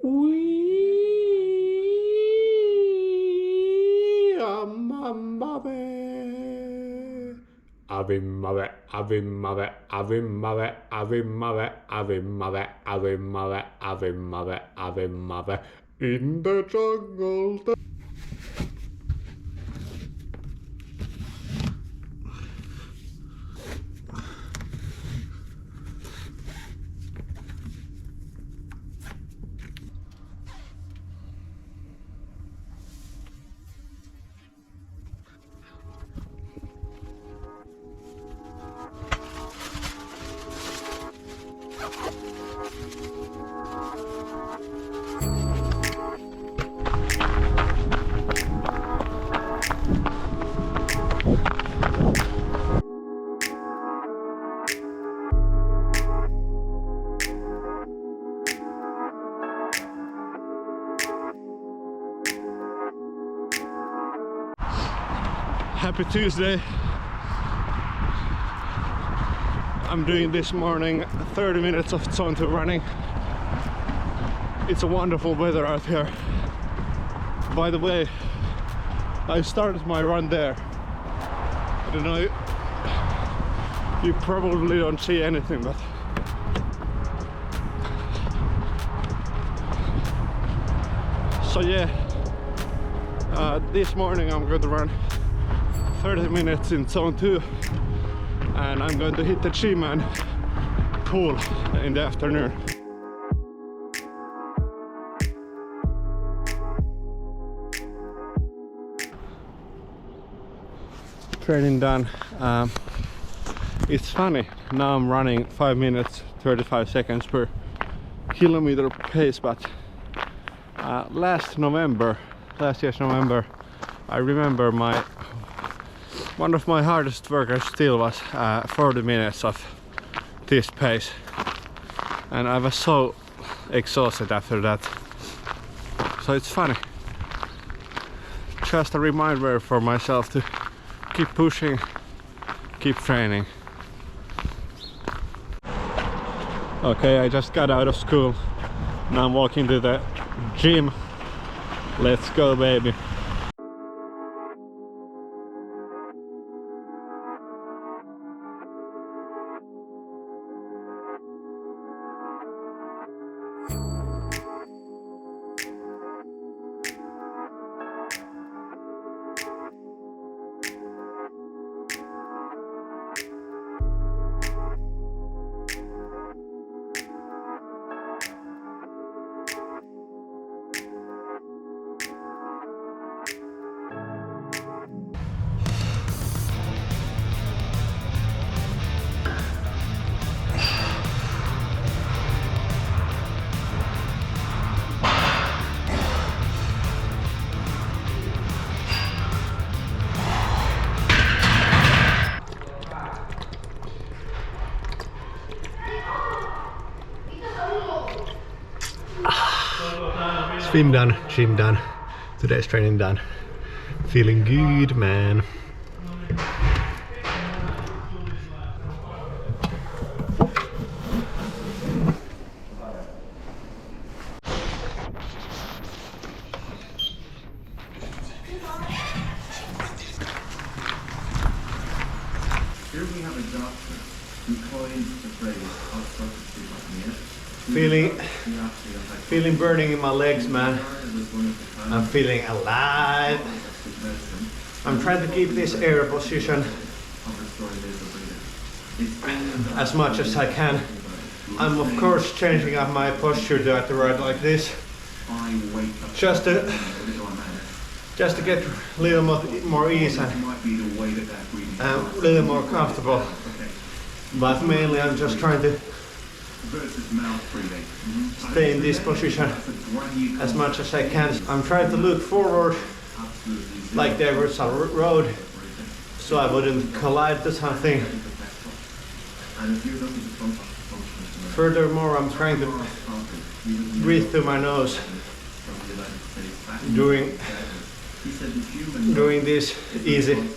Ave mother, ave mother, ave mother, ave mother, ave mother, ave mother, ave mother, ave mother, in the jungle. Happy Tuesday. I'm doing this morning 30 minutes of zone 2 running. It's a wonderful weather out here. By the way, I started my run there. I don't know, you probably don't see anything, but so yeah, this morning I'm going to run 30 minutes in zone 2 and I'm going to hit the G-Man pool in the afternoon. Training done. It's funny, now I'm running 5 minutes 35 seconds per kilometer pace, but last year's November, I remember one of my hardest workouts still was 40 minutes of this pace, and I was so exhausted after that. So it's funny, just a reminder for myself to keep pushing, keep training. Okay, I just got out of school, now I'm walking to the gym. Let's go, baby. Swim done, gym done, today's training done. Feeling good, man. Here we have a doctor who coined the phrase obstructive Feeling burning in my legs, man. I'm feeling alive. I'm trying to keep this air position as much as I can. I'm of course changing up my posture to ride like this, just to get a little more ease and a little more comfortable. But mainly I'm just trying to stay in this position as much as I can. I'm trying to look forward like there was a road, so I wouldn't collide to something. Furthermore, I'm trying to breathe through my nose during these easy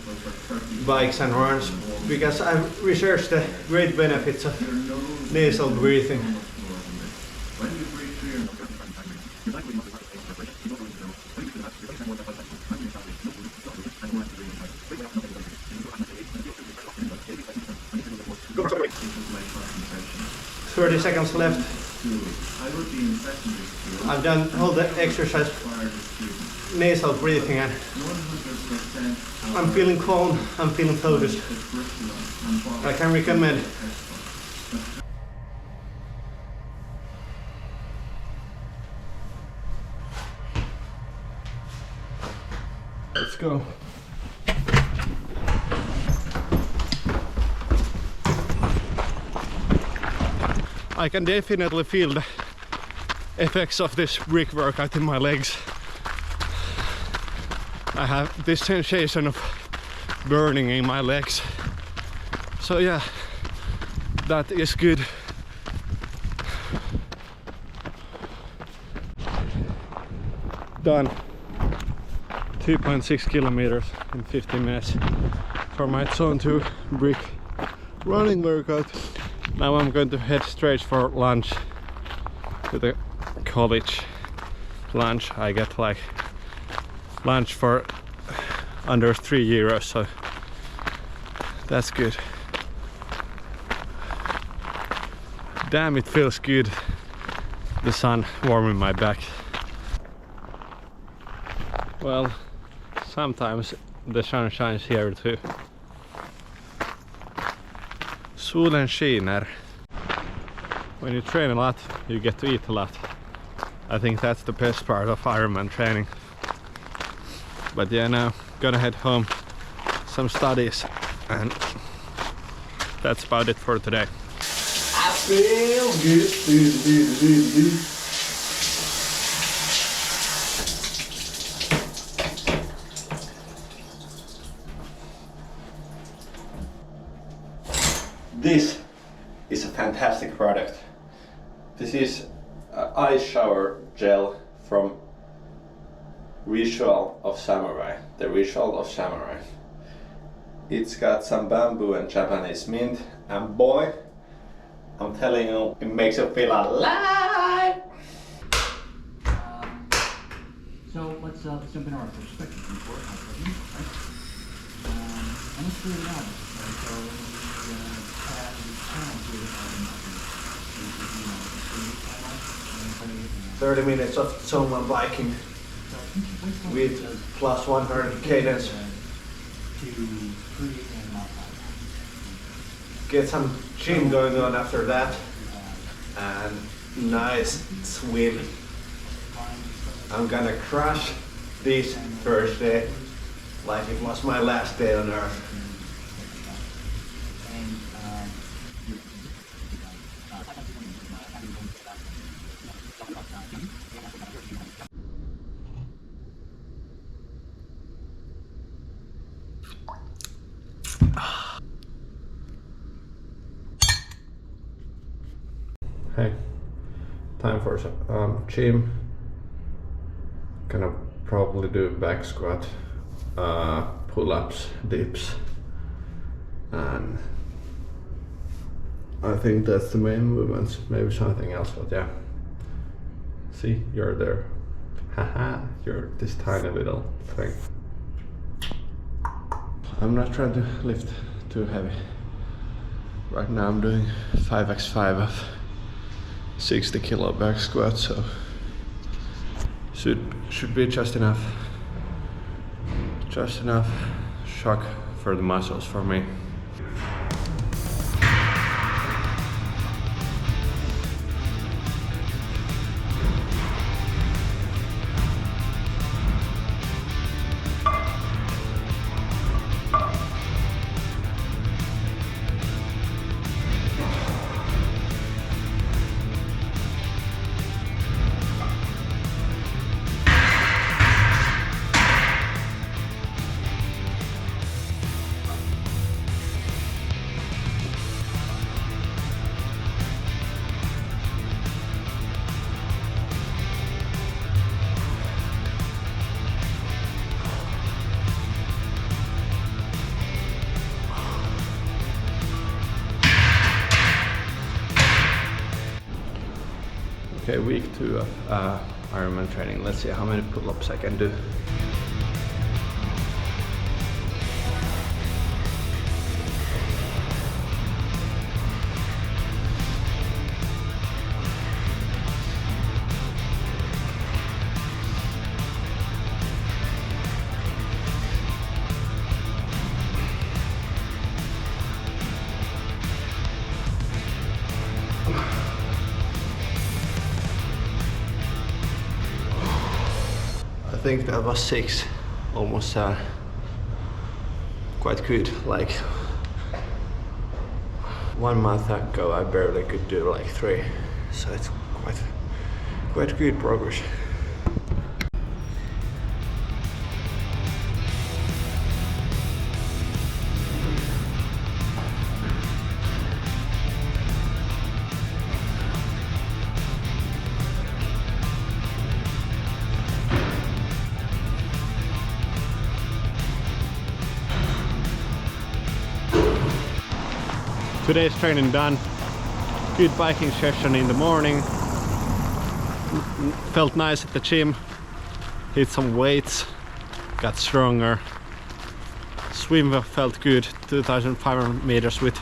bikes and runs, because I've researched the great benefits of nasal breathing. 30 seconds left. I've done all the exercise, nasal breathing, and I'm feeling calm, I'm feeling focused. I can recommend. Let's go. I can definitely feel the effects of this brick workout in my legs. I have this sensation of burning in my legs. So yeah, that is good. Done. 2.6 kilometers in 15 minutes for my zone 2 brick running workout. Now I'm going to head straight for lunch to the college lunch. I get like lunch for under €3, so that's good. Damn, it feels good. The sun warming my back. Well, sometimes the sun shines here too. Solen skiner. When you train a lot, you get to eat a lot. I think that's the best part of Ironman training. But yeah, now gonna head home, some studies, and that's about it for today. I feel good. This is a fantastic product. This is ice shower gel from Ritual of Samurai. The Ritual of Samurai. It's got some bamboo and Japanese mint, and boy, I'm telling you, it makes you feel alive. So let's jump into our perspective report. Right? And let's figure it out. Right? So the challenge here 30 minutes of zone biking with plus 100 cadence. Get some gym going on after that, and nice swim. I'm gonna crush this Thursday like it was my last day on earth. Hey, time for some gym. Gonna probably do back squat, pull-ups, dips, and I think that's the main movements. Maybe something else, but yeah. See, you're there. Haha, you're this tiny little thing. I'm not trying to lift too heavy. Right now I'm doing 5x5 of 60 kilo back squat, so should be just enough shock for the muscles for me. week 2 of Ironman training. Let's see how many pull-ups I can do. I think that was 6, almost quite good. Like 1 month ago I barely could do like 3, so it's quite good progress. Today's training done. Good biking session in the morning. Felt nice at the gym. Hit some weights. Got stronger. Swim felt good. 2,500 meters with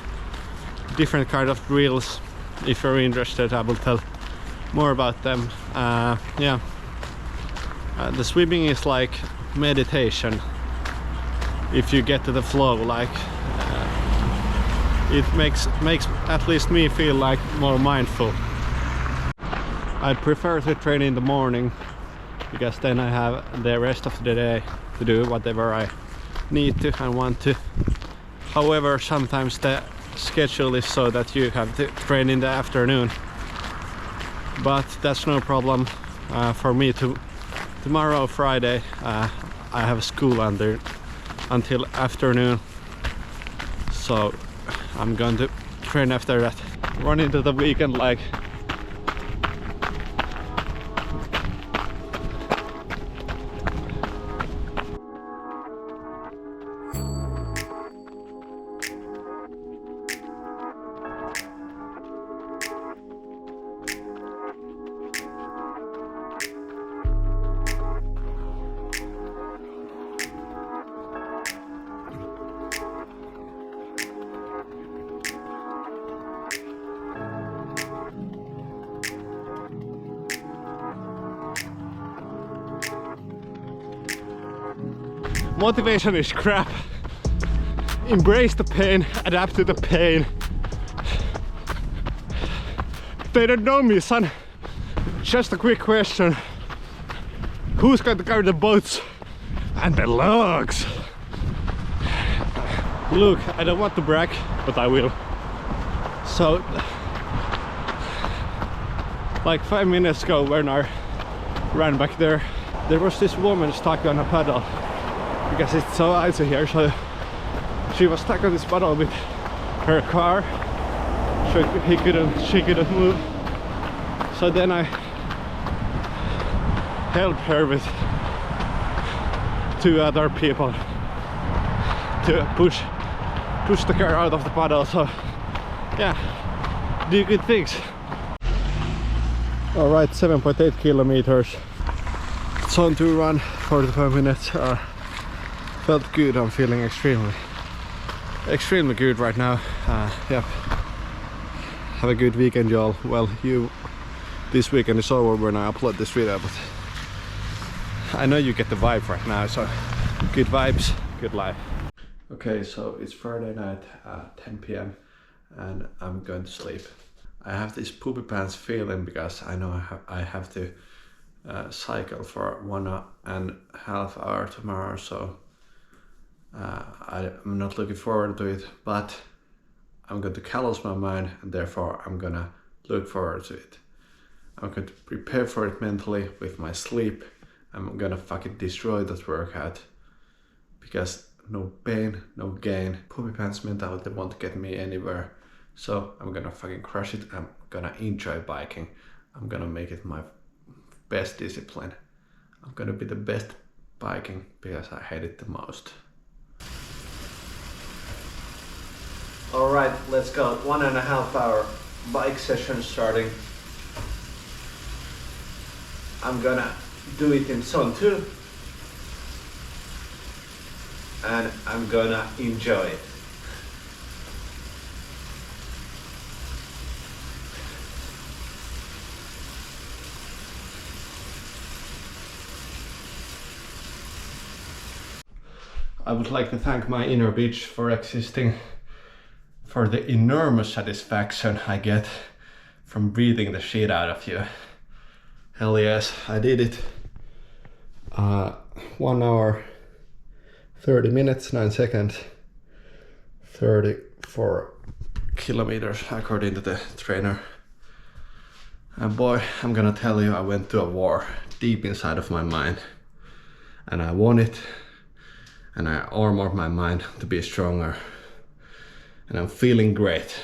different kind of drills. If you're interested, I will tell more about them. The swimming is like meditation. If you get to the flow, like. It makes at least me feel like more mindful. I prefer to train in the morning because then I have the rest of the day to do whatever I need to and want to. However, sometimes the schedule is so that you have to train in the afternoon, but that's no problem for me. Tomorrow, Friday, I have school until afternoon, so I'm going to train after that. Run into the weekend like motivation is crap. Embrace the pain, adapt to the pain. They don't know me, son. Just a quick question. Who's going to carry the boats and the logs? Look, I don't want to brag, but I will. So, like 5 minutes ago when I ran back there was this woman stuck on a paddle. Because it's so icy here, so she was stuck on this paddle with her car. So she couldn't move. So then I helped her with 2 other people to push the car out of the puddle. So yeah, do good things. All right, 7.8 kilometers. Zone 2 run, 45 minutes. Felt good. I'm feeling extremely good right now. Yeah. Have a good weekend, y'all. Well, this weekend is over when I upload this video, but I know you get the vibe right now. So good vibes, good life. Okay, so it's Friday night at 10 p.m. and I'm going to sleep. I have this poopy pants feeling because I know I have to cycle for 1.5 hours tomorrow. So. I'm not looking forward to it, but I'm going to callous my mind and therefore I'm gonna look forward to it. I'm going to prepare for it mentally with my sleep. I'm gonna fucking destroy that workout because no pain, no gain. Poopy pants mentality won't get me anywhere. So I'm gonna fucking crush it. I'm gonna enjoy biking. I'm gonna make it my best discipline. I'm gonna be the best biking because I hate it the most. All right, let's go. 1.5 hour bike session starting. I'm gonna do it in zone 2 and I'm gonna enjoy it. I would like to thank my inner bitch for existing, for the enormous satisfaction I get from beating the shit out of you. Hell yes, I did it. 1 hour, 30 minutes, 9 seconds, 34 kilometers according to the trainer. And boy, I'm gonna tell you, I went to a war deep inside of my mind. And I won it. And I armored my mind to be stronger. And I'm feeling great.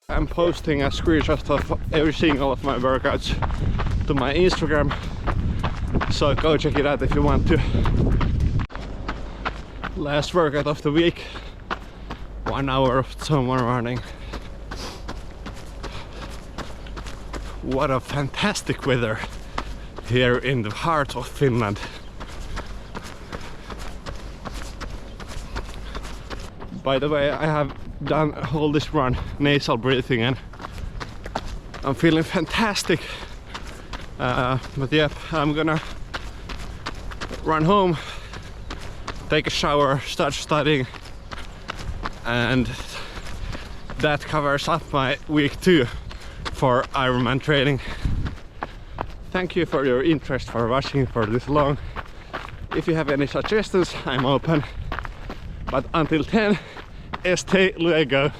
I'm posting a screenshot of every single of my workouts to my Instagram, so go check it out if you want to. Last workout of the week, 1 hour of someone running. What a fantastic weather here in the heart of Finland. By the way, I have done all this run nasal breathing and I'm feeling fantastic. But yep, I'm gonna run home, take a shower, start studying, and that covers up my week 2 for Ironman training. Thank you for your interest, for watching for this long. If you have any suggestions, I'm open. But until then, stay luego.